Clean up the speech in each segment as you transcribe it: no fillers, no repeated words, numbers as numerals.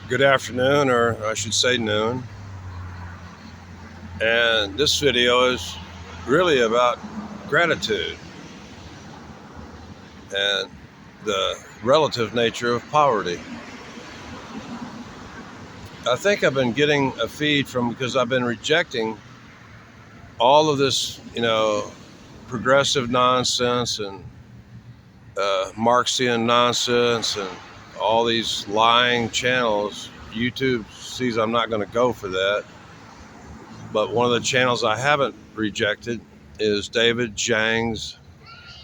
Good afternoon, or I should say noon. And this video is really about gratitude and the relative nature of poverty. I think I've been getting a feed from because I've been rejecting all of this, progressive nonsense and Marxian nonsense and all these lying channels. YouTube sees I'm not going to go for that. But one of the channels I haven't rejected is David Zhang's.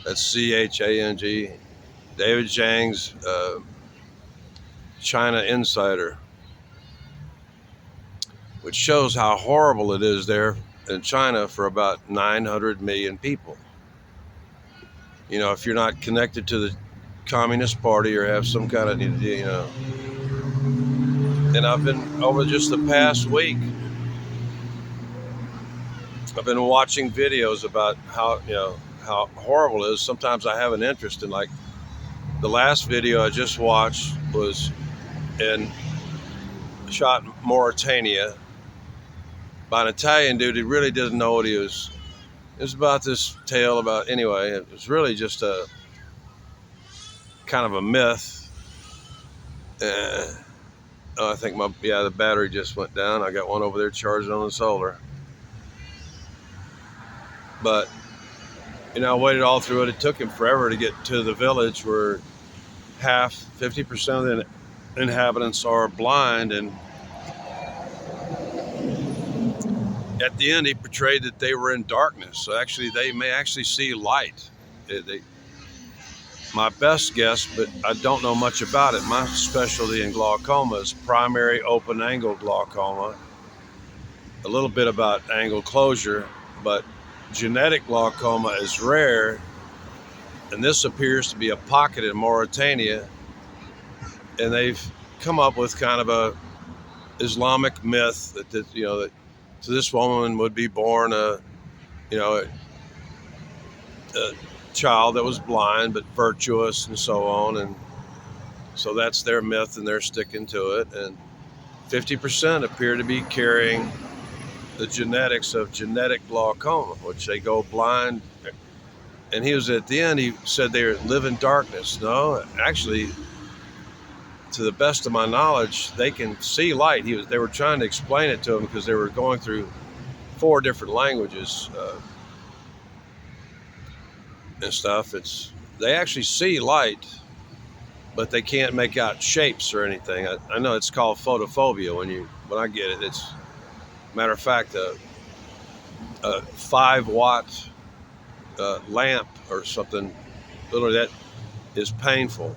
That's Chang. David Zhang's China Insider, which shows how horrible it is there in China for about 900 million people. If you're not connected to the Communist Party or have some kind of, and I've been over just the past week, I've been watching videos about how horrible it is. Sometimes I have an interest in, like, the last video I just watched was in shot in Mauritania by an Italian dude who really didn't know what he was. It was about this tale about, anyway, it was really just a kind of a myth. I think the battery just went down. I got one over there charging on the solar. But, I waited all through it. It took him forever to get to the village where 50% of the inhabitants are blind. And at the end, he portrayed that they were in darkness. So actually, they may actually see light. My best guess, but I don't know much about it. My specialty in glaucoma is primary open angle glaucoma. A little bit about angle closure, but genetic glaucoma is rare. And this appears to be a pocket in Mauritania. And they've come up with kind of a Islamic myth that to this woman would be born a child that was blind but virtuous and so on. And so that's their myth and they're sticking to it. And 50% appear to be carrying the genetics of genetic glaucoma, which they go blind. And he was at the end, he said they live in darkness. No, actually, to the best of my knowledge, they can see light. They were trying to explain it to him because they were going through 4 different languages and stuff. They actually see light, but they can't make out shapes or anything. I know it's called photophobia when I get it. It's, matter of fact, a 5-watt lamp or something, literally, that is painful.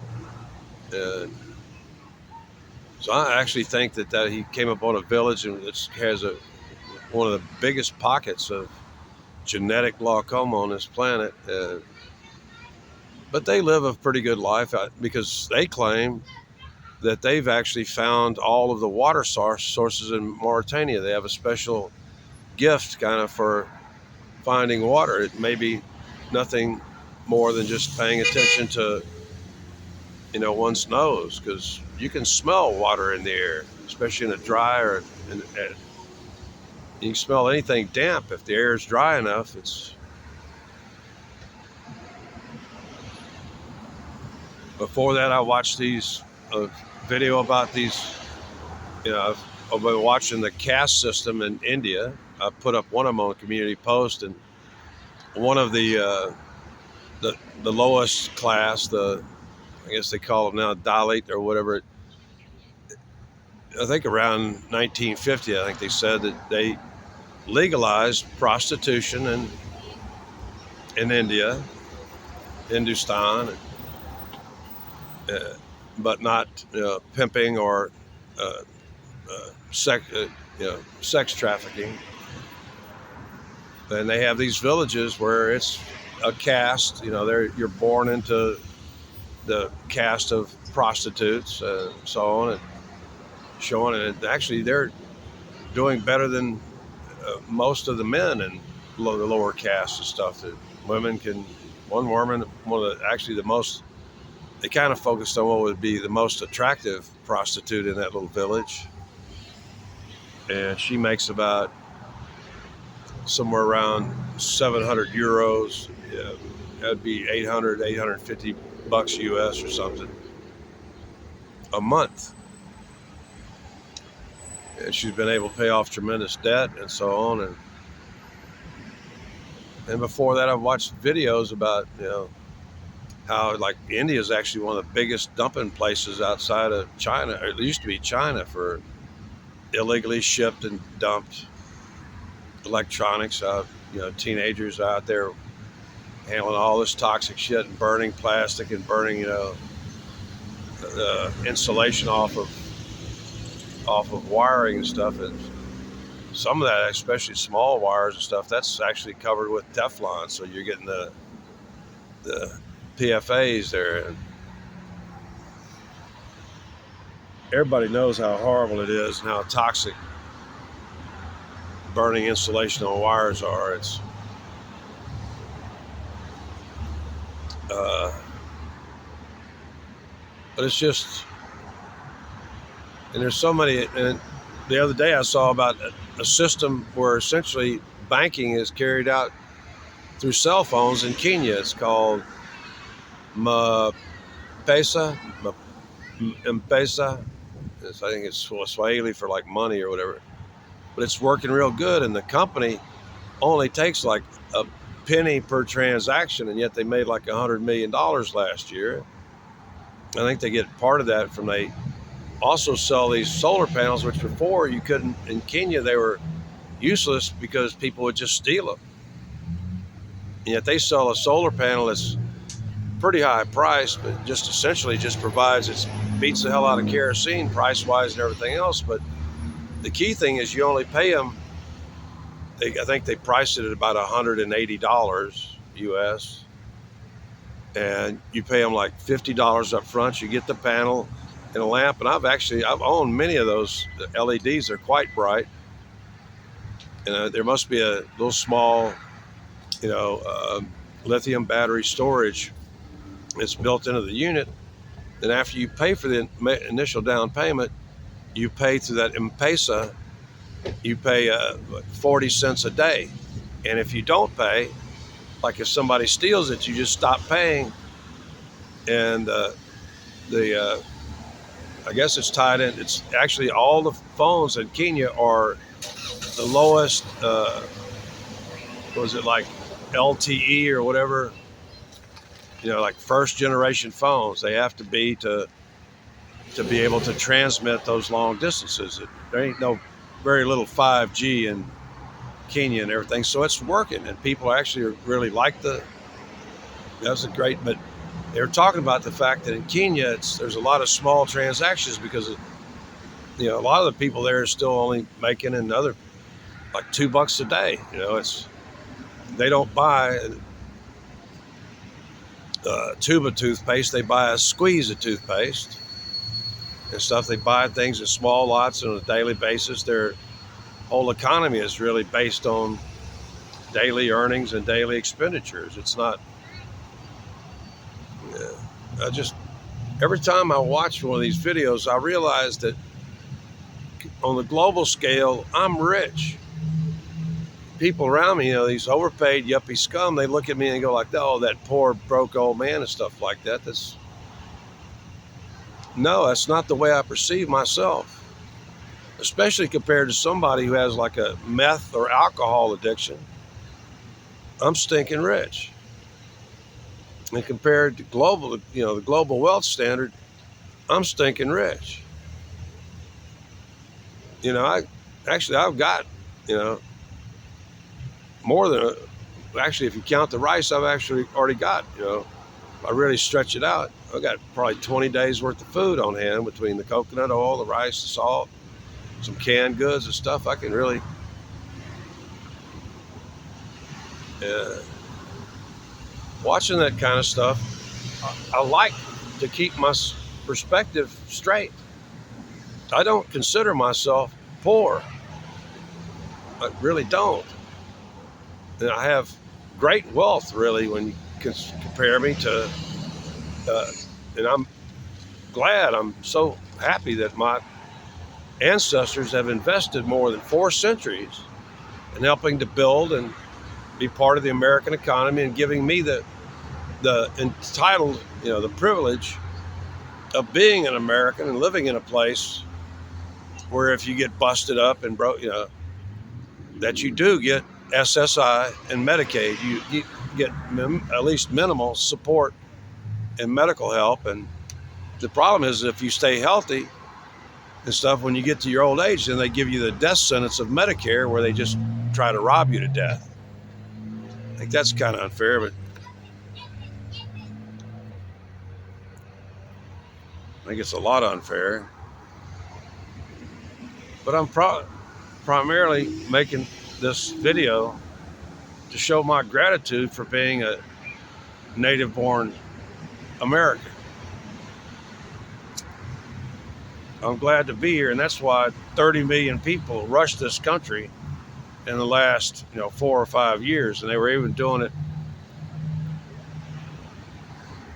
So I actually think that he came up on a village and it has one of the biggest pockets of genetic glaucoma on this planet. But they live a pretty good life because they claim that they've actually found all of the water sources in Mauritania. They have a special gift kind of for finding water. It may be nothing more than just paying attention to, one's nose, because you can smell water in the air, especially in a dry you can smell anything damp if the air is dry enough. Before that, I watched a video about these. I've been watching the caste system in India. I put up one of them on a community post, and one of the lowest class, I guess they call them now Dalit or whatever. I think around 1950, I think they said that they legalized prostitution in India, Hindustan, but not pimping or uh, sex trafficking. And they have these villages where it's a caste. You're born into the caste of prostitutes and so on, and showing it. Actually, they're doing better than most of the men in the lower caste and stuff. That women can, one of the actually the most they kind of focused on what would be the most attractive prostitute in that little village. And she makes about somewhere around 700 euros. Yeah, that'd be 850 bucks US or something a month. And she's been able to pay off tremendous debt and so on. And before that, I've watched videos about, how like India is actually one of the biggest dumping places outside of China. Or it used to be China for illegally shipped and dumped electronics. Teenagers out there handling all this toxic shit and burning plastic and burning, the insulation off of wiring and stuff. And some of that, especially small wires and stuff, that's actually covered with Teflon. So you're getting the PFAs there. And everybody knows how horrible it is and how toxic burning insulation on wires are. But it's just, and there's so many. And the other day I saw about a system where essentially banking is carried out through cell phones in Kenya. It's called M-Pesa. M-Pesa. I think it's Swahili for like money or whatever. But it's working real good, and the company only takes like a penny per transaction, and yet they made like $100 million last year. I think they get part of that from, they also sell these solar panels, which before you couldn't, in Kenya they were useless because people would just steal them. And yet they sell a solar panel that's pretty high price, but just essentially just provides, it beats the hell out of kerosene price wise and everything else. But the key thing is you only pay them, I think they priced it at about $180 US. And you pay them like $50 up front. You get the panel and a lamp. And I've owned many of those LEDs. They're quite bright. And there must be a little small, lithium battery storage that's built into the unit. And after you pay for the initial down payment, you pay through that M-Pesa, you pay 40 cents a day. And if you don't pay, like if somebody steals it, you just stop paying. And I guess it's tied in. It's actually all the phones in Kenya are the lowest, was it like LTE or whatever, like first generation phones. They have to be to be able to transmit those long distances. There ain't no very little 5G in Kenya and everything, so it's working, and people actually really like that's a great. But they were talking about the fact that in Kenya there's a lot of small transactions because a lot of the people there are still only making another like $2 a day. They don't buy a tube of toothpaste, they buy a squeeze of toothpaste and stuff. They buy things in small lots on a daily basis. Their whole economy is really based on daily earnings and daily expenditures. It's not, every time I watch one of these videos, I realize that on the global scale, I'm rich. People around me, these overpaid yuppie scum, they look at me and go like, oh, that poor broke old man and stuff like that. No, that's not the way I perceive myself, especially compared to somebody who has like a meth or alcohol addiction. I'm stinking rich. And compared to global, the global wealth standard, I'm stinking rich. I've got, more than, actually, if you count the rice, I've actually already got, if I really stretch it out, I've got probably 20 days worth of food on hand between the coconut oil, the rice, the salt, some canned goods and stuff. I can really, watching that kind of stuff, I like to keep my perspective straight. I don't consider myself poor. I really don't. And I have great wealth, really, when you compare me to And I'm glad, I'm so happy that my ancestors have invested more than 4 centuries in helping to build and be part of the American economy and giving me the entitled, the privilege of being an American and living in a place where if you get busted up and broke, that you do get SSI and Medicaid. You get at least minimal support and medical help. And the problem is if you stay healthy and stuff, when you get to your old age, then they give you the death sentence of Medicare where they just try to rob you to death. I think that's kind of unfair, but I think it's a lot unfair. But I'm primarily making this video to show my gratitude for being a native-born American. I'm glad to be here, and that's why 30 million people rushed this country in the last 4 or 5 years, and they were even doing it.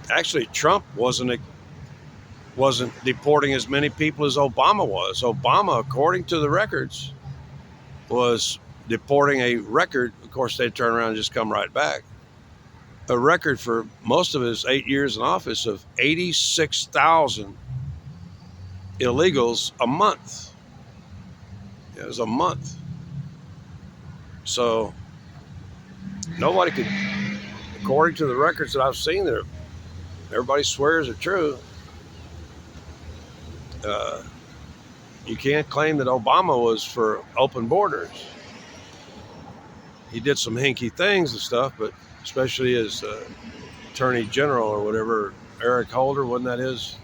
Actually, Trump wasn't deporting as many people as Obama was. Obama, according to the records, was deporting a record. Of course, they'd turn around and just come right back. A record for most of his 8 years in office of 86,000 illegals a month. It was a month. So nobody could, according to the records that I've seen, there, everybody swears are true. You can't claim that Obama was for open borders. He did some hinky things and stuff, but especially as Attorney General or whatever, Eric Holder, wasn't that his?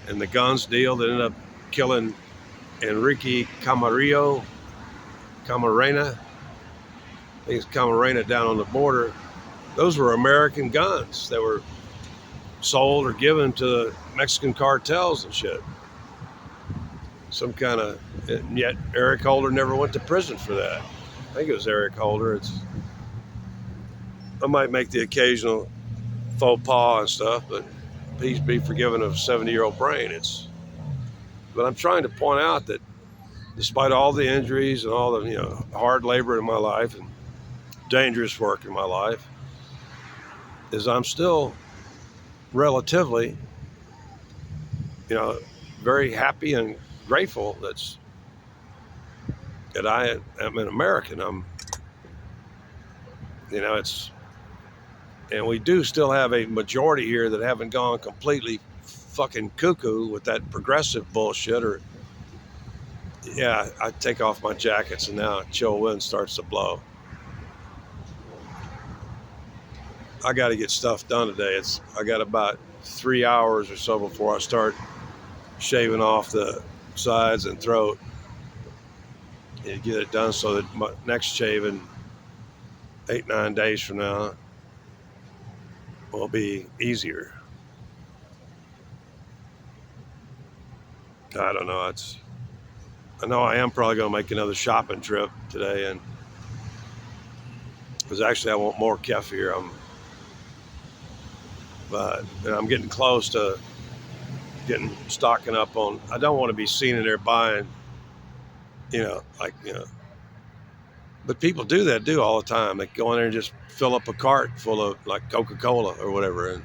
And the guns deal that ended up killing Enrique Camarena. I think it's Camarena down on the border. Those were American guns that were sold or given to Mexican cartels and shit. Some kind of, and yet Eric Holder never went to prison for that. I think it was Eric Holder. I might make the occasional faux pas and stuff, but please be forgiven of a 70-year-old brain. But I'm trying to point out that despite all the injuries and all the hard labor in my life and dangerous work in my life, is I'm still relatively, very happy and grateful that I am an American. And we do still have a majority here that haven't gone completely fucking cuckoo with that progressive bullshit. Or, I take off my jackets and now a chill wind starts to blow. I got to get stuff done today. I got about 3 hours or so before I start shaving off the sides and throat and get it done so that my next shave in 8-9 days from now will be easier. I don't know. I know I am probably going to make another shopping trip today, and because actually I want more kefir. But I'm getting close to stocking up on. I don't want to be seen in there buying, but people do that all the time. They go in there and just fill up a cart full of like Coca-Cola or whatever,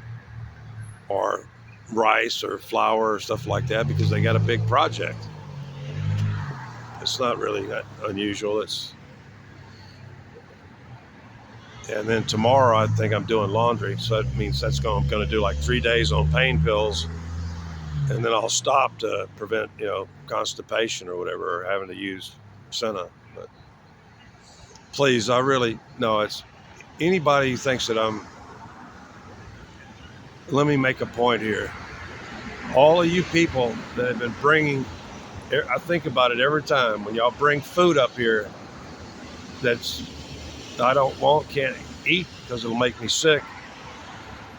or rice or flour or stuff like that because they got a big project. It's not really that unusual. And then tomorrow I think I'm doing laundry, so that means I'm going to do like 3 days on pain pills, and then I'll stop to prevent constipation or whatever, or having to use Senna. But please, I really no. It's anybody who thinks that let me make a point here. All of you people that have been bringing, I think about it every time when y'all bring food up here I can't eat because it'll make me sick,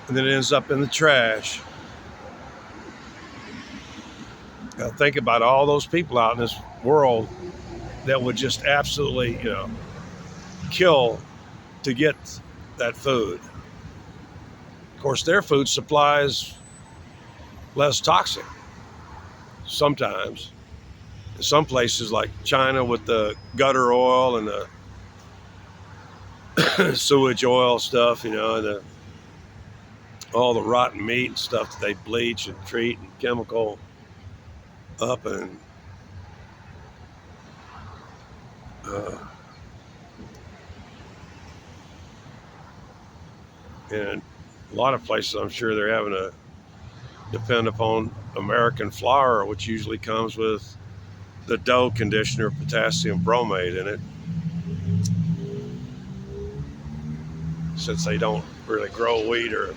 and then it ends up in the trash. I think about all those people out in this world that would just absolutely, kill to get that food. Of course, their food supply is less toxic sometimes. In some places like China with the gutter oil and the sewage oil stuff, and all the rotten meat and stuff that they bleach and treat and chemical up, uh, and a lot of places I'm sure they're having to depend upon American flour, which usually comes with the dough conditioner potassium bromate in it, since they don't really grow wheat or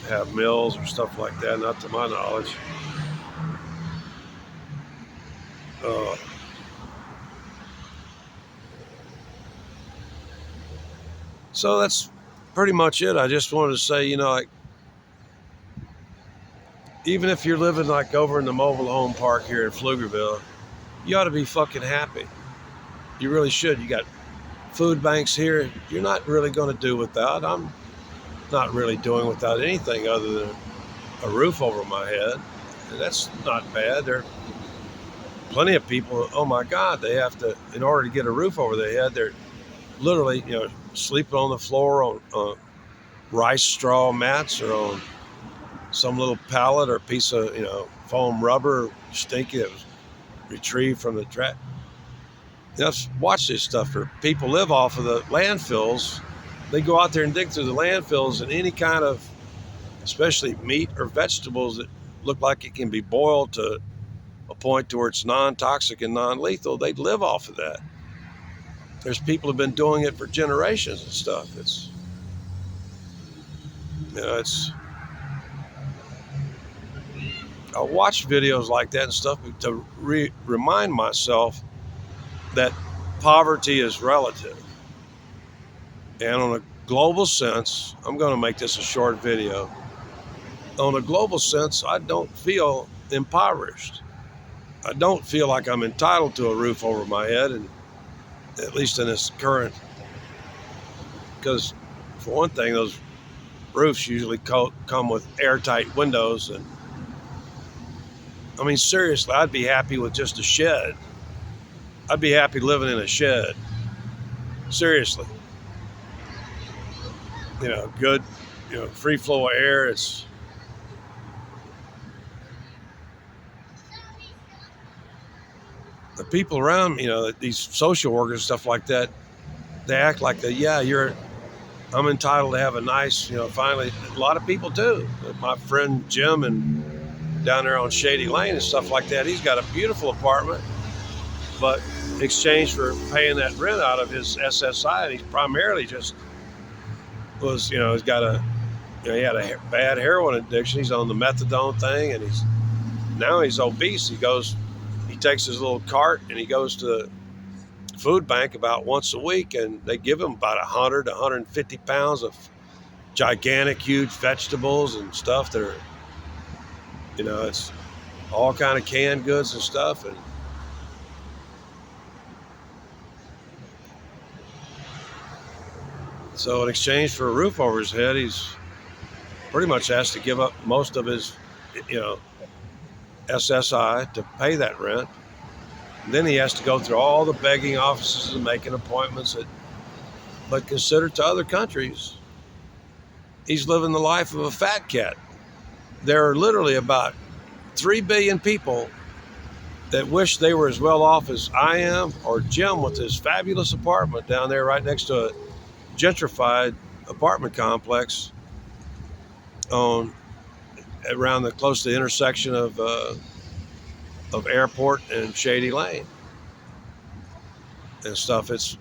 have mills or stuff like that, not to my knowledge. Uh, so that's pretty much it. I just wanted to say, like, even if you're living like over in the mobile home park here in Pflugerville, you ought to be fucking happy. You really should. You got food banks here. You're not really going to do without. I'm not really doing without anything other than a roof over my head. And that's not bad. There are plenty of people, oh my God, they have to, in order to get a roof over their head, they're literally, sleeping on the floor on rice straw mats or on some little pallet or piece of, foam rubber, stinky, that was retrieved from the trash. Watch this stuff. People live off of the landfills. They go out there and dig through the landfills, and any kind of, especially meat or vegetables that look like it can be boiled to a point to where it's non-toxic and non-lethal, they live off of that. There's people who've been doing it for generations and stuff. I watch videos like that and stuff to remind myself that poverty is relative. And on a global sense, I'm going to make this a short video. On a global sense, I don't feel impoverished. I don't feel like I'm entitled to a roof over my head, and at least in this current, because for one thing, those roofs usually come with airtight windows. And I mean, seriously, I'd be happy with just a shed. I'd be happy living in a shed. Seriously. Good, free flow of air. It's the people around me, these social workers, stuff like that, they act like I'm entitled to have a nice, finally, a lot of people do. My friend Jim and down there on Shady Lane and stuff like that, he's got a beautiful apartment, but in exchange for paying that rent out of his SSI, and he's primarily just he's got he had a bad heroin addiction. He's on the methadone thing, and he's obese. He takes his little cart and he goes to the food bank about once a week, and they give him about 100 to 150 pounds of gigantic, huge vegetables and stuff that are, it's all kind of canned goods and stuff. And so in exchange for a roof over his head, he's pretty much has to give up most of his, SSI to pay that rent. And then he has to go through all the begging offices and making appointments. But considered to other countries, he's living the life of a fat cat. There are literally about 3 billion people that wish they were as well off as I am, or Jim with his fabulous apartment down there right next to a gentrified apartment complex around close to the intersection of Airport and Shady Lane and stuff. It's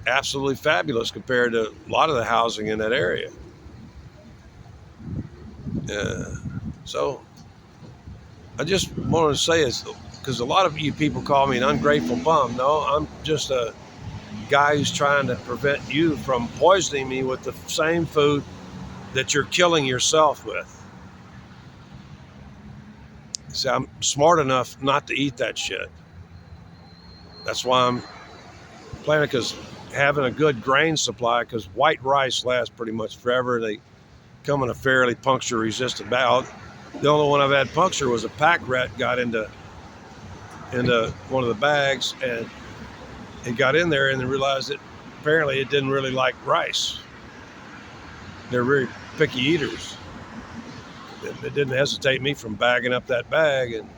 absolutely fabulous compared to a lot of the housing in that area. So I just wanted to say is, because a lot of you people call me an ungrateful bum. No, I'm just a guy who's trying to prevent you from poisoning me with the same food that you're killing yourself with. See, I'm smart enough not to eat that shit. That's why I'm planning, because having a good grain supply, because white rice lasts pretty much forever. They coming a fairly puncture resistant bag. The only one I've had puncture was a pack rat got into one of the bags, and it got in there and then realized that apparently it didn't really like rice. They're very picky eaters. It didn't hesitate me from bagging up that bag, and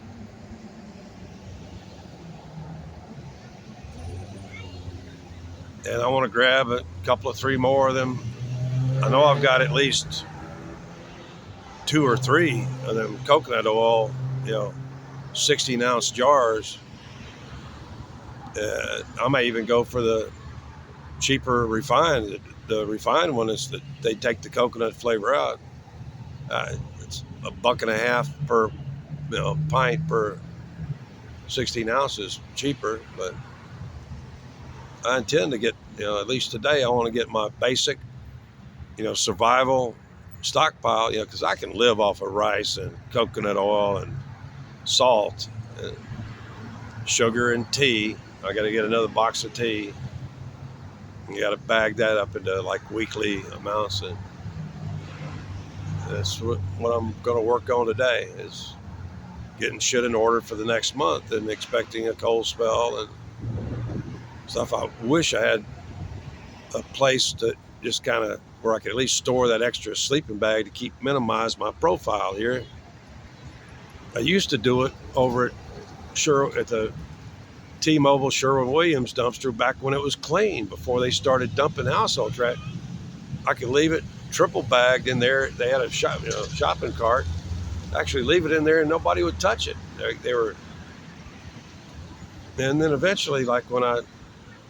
I want to grab a couple of 3 more of them. I know I've got at least 2 or 3 of them coconut oil, 16-ounce jars. I may even go for the cheaper refined. The refined one is that they take the coconut flavor out. It's $1.50 per pint per 16 ounces cheaper, but I intend to get, at least today, I want to get my basic, survival stockpile, because I can live off of rice and coconut oil and salt and sugar and tea. I got to get another box of tea. You got to bag that up into like weekly amounts, and that's what I'm going to work on today, is getting shit in order for the next month and expecting a cold spell and stuff. I wish I had a place to just kind of where I could at least store that extra sleeping bag to minimize my profile here. I used to do it over at the T-Mobile Sherwin-Williams dumpster back when it was clean, before they started dumping household trash. I could leave it triple bagged in there. They had a shopping cart. Actually leave it in there and nobody would touch it. They were, and then eventually, like when I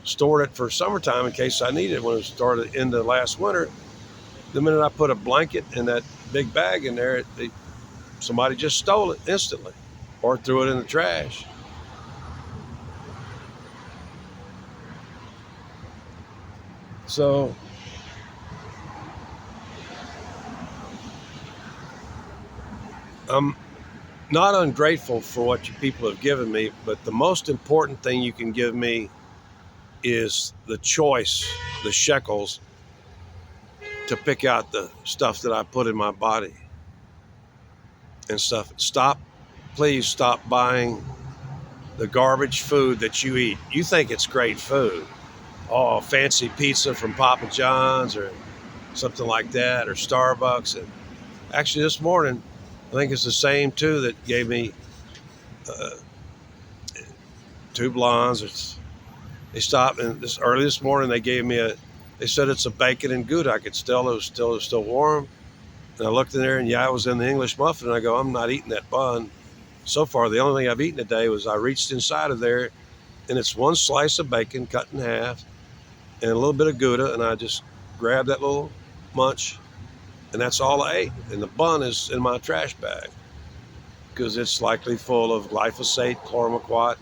stored it for summertime in case I needed it, when it started into last winter, the minute I put a blanket in that big bag in there, somebody just stole it instantly or threw it in the trash. So I'm not ungrateful for what you people have given me, but the most important thing you can give me is the choice, the shekels, to pick out the stuff that I put in my body and stuff. Please stop buying the garbage food that you eat. You think it's great food. Oh, fancy pizza from Papa John's or something like that, or Starbucks. And actually this morning, I think it's the same two that gave me 2 blondes. They stopped, and early this morning they gave me they said it's a bacon and Gouda. I could still, it was still warm. And I looked in there, and it was in the English muffin. And I go, I'm not eating that bun. So far, the only thing I've eaten today was I reached inside of there, and it's 1 slice of bacon cut in half and a little bit of Gouda, and I just grabbed that little munch, and that's all I ate. And the bun is in my trash bag because it's likely full of glyphosate, chlormequat,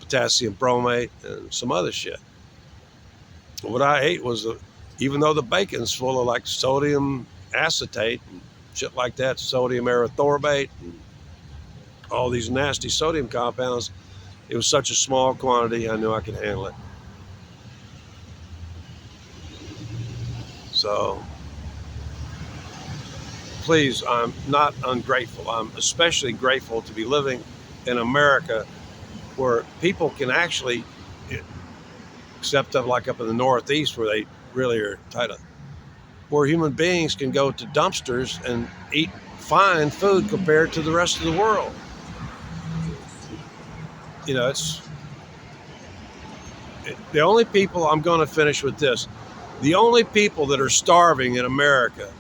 potassium bromate, and some other shit. What I ate was, even though the bacon's full of like sodium acetate and shit like that, sodium erythorbate, and all these nasty sodium compounds, it was such a small quantity, I knew I could handle it. So please, I'm not ungrateful. I'm especially grateful to be living in America, where people can actually, except like up in the Northeast where they really are tight up, where human beings can go to dumpsters and eat fine food compared to the rest of the world. It's the only people, I'm going to finish with this, the only people that are starving in America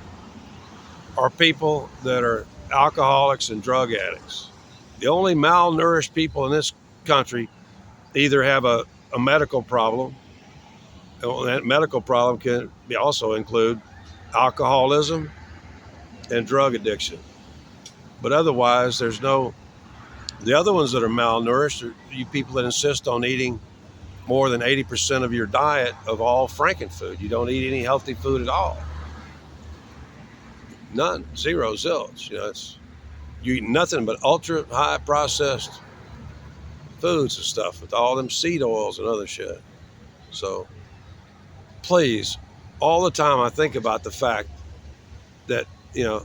are people that are alcoholics and drug addicts. The only malnourished people in this country either have a medical problem, and that medical problem can also include alcoholism and drug addiction. But otherwise, the other ones that are malnourished are you people that insist on eating more than 80% of your diet of all frankenfood. You don't eat any healthy food at all. None, zero, zilch. You eat nothing but ultra high processed foods and stuff with all them seed oils and other shit. So please, all the time I think about the fact that you know,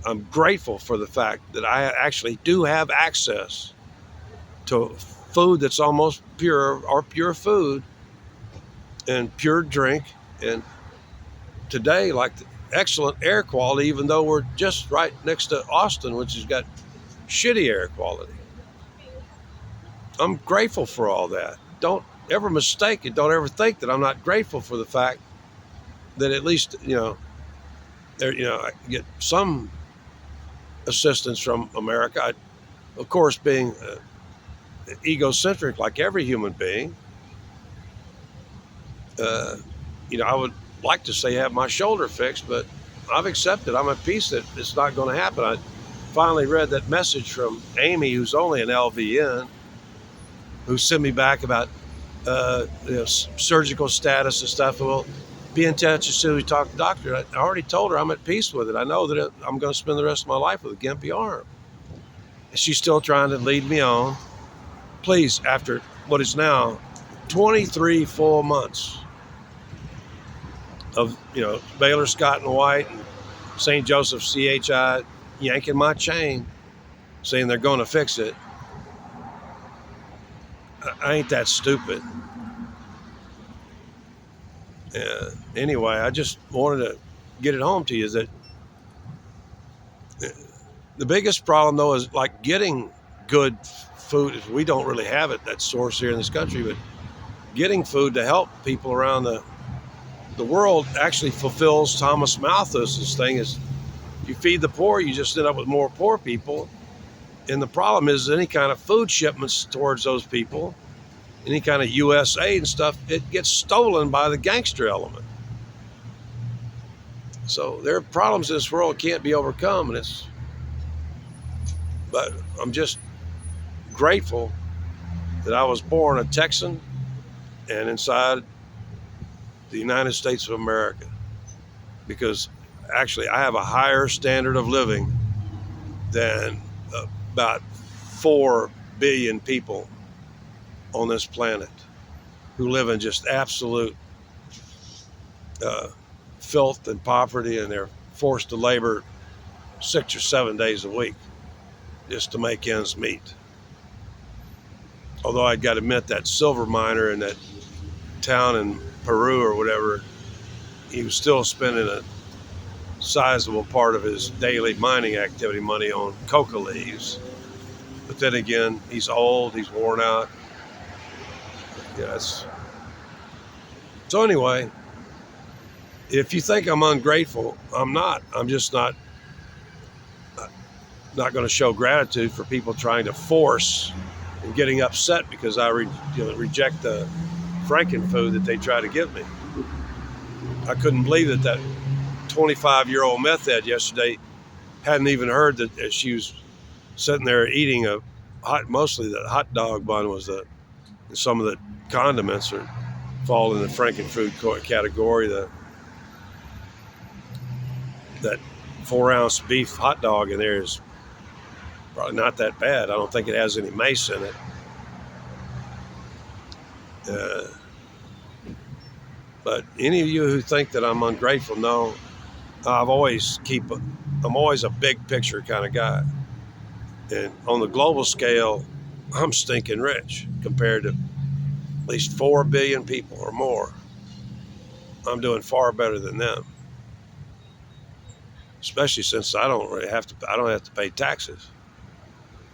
I'm grateful for the fact that I actually do have access to food that's almost pure, or pure food and pure drink. And today, like, excellent air quality, even though we're just right next to Austin, which has got shitty air quality. I'm grateful for all that. Don't ever mistake it. Don't ever think that I'm not grateful for the fact that at least, I get some assistance from America. Of course, being egocentric like every human being, uh, I would like to say have my shoulder fixed, but I've accepted. I'm at peace that it's not going to happen. I finally read that message from Amy, who's only an LVN, who sent me back about surgical status and stuff. Well, be in touch as soon as we talk to the doctor. I already told her I'm at peace with it. I know that I'm going to spend the rest of my life with a gimpy arm. And she's still trying to lead me on. Please, after what is now 23 full months of, Baylor Scott and White and St. Joseph CHI yanking my chain, saying they're going to fix it. I ain't that stupid. Anyway, I just wanted to get it home to you that the biggest problem, though, is like getting good food. We don't really have it, that source here in this country, but getting food to help people around the world actually fulfills Thomas Malthus's thing is you feed the poor, you just end up with more poor people. And the problem is any kind of food shipments towards those people, any kind of U.S. aid and stuff, it gets stolen by the gangster element. So there are problems in this world that can't be overcome, but I'm just grateful that I was born a Texan and inside the United States of America, because actually I have a higher standard of living than about 4 billion people on this planet who live in just absolute filth and poverty, and they're forced to labor 6 or 7 days a week just to make ends meet. Although I'd got to admit that silver miner in that town in Peru or whatever, he was still spending a sizable part of his daily mining activity money on coca leaves. But then again, he's old, he's worn out. Yes. So anyway, if you think I'm ungrateful, I'm not. I'm just not going to show gratitude for people trying to force and getting upset because I reject the frankenfood that they try to give me. I couldn't believe that 25-year-old meth head yesterday hadn't even heard that she was sitting there eating mostly the hot dog bun was some of the condiments fall in the frankenfood category. That 4-ounce beef hot dog in there is probably not that bad. I don't think it has any mace in it. But any of you who think that I'm ungrateful, no. I'm always a big picture kind of guy. And on the global scale, I'm stinking rich compared to at least 4 billion people or more. I'm doing far better than them. Especially since I don't have to pay taxes.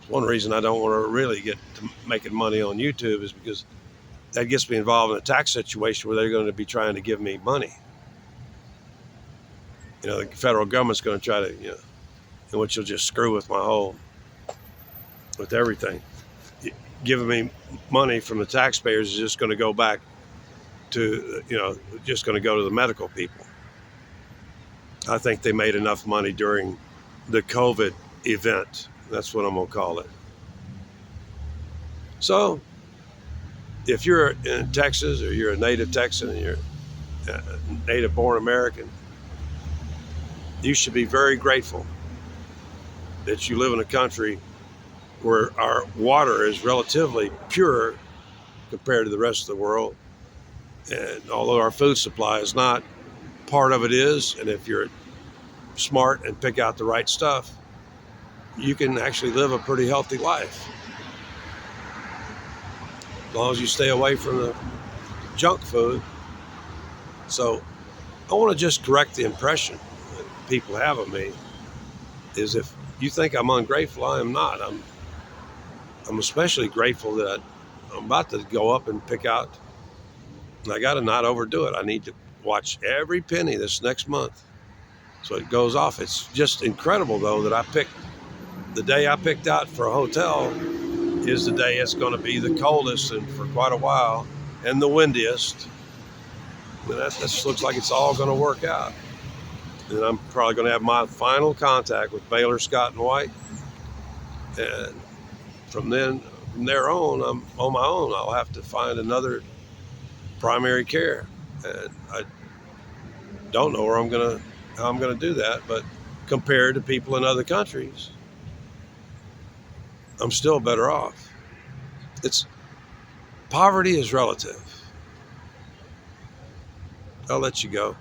One reason I don't want to really get to making money on YouTube is because that gets me involved in a tax situation where they're going to be trying to give me money. The federal government's going to try to, in which will just screw with with everything. Giving me money from the taxpayers is just going to go back to, just going to go to the medical people. I think they made enough money during the COVID event. That's what I'm going to call it. So if you're in Texas or you're a native Texan and you're a native born American, you should be very grateful that you live in a country where our water is relatively pure compared to the rest of the world. And although our food supply is not, part of it is. And if you're smart and pick out the right stuff, you can actually live a pretty healthy life. As long as you stay away from the junk food. So I want to just correct the impression that people have of me is if you think I'm ungrateful, I am not. I'm especially grateful that I'm about to go up and pick out, and I got to not overdo it. I need to watch every penny this next month so it goes off. It's just incredible, though, that the day I picked out for a hotel is the day it's going to be the coldest and for quite a while and the windiest. And that just looks like it's all going to work out. And I'm probably going to have my final contact with Baylor Scott and White. And from there on, I'm on my own. I'll have to find another primary care. And I don't know how I'm gonna do that, but compared to people in other countries, I'm still better off. Poverty is relative. I'll let you go.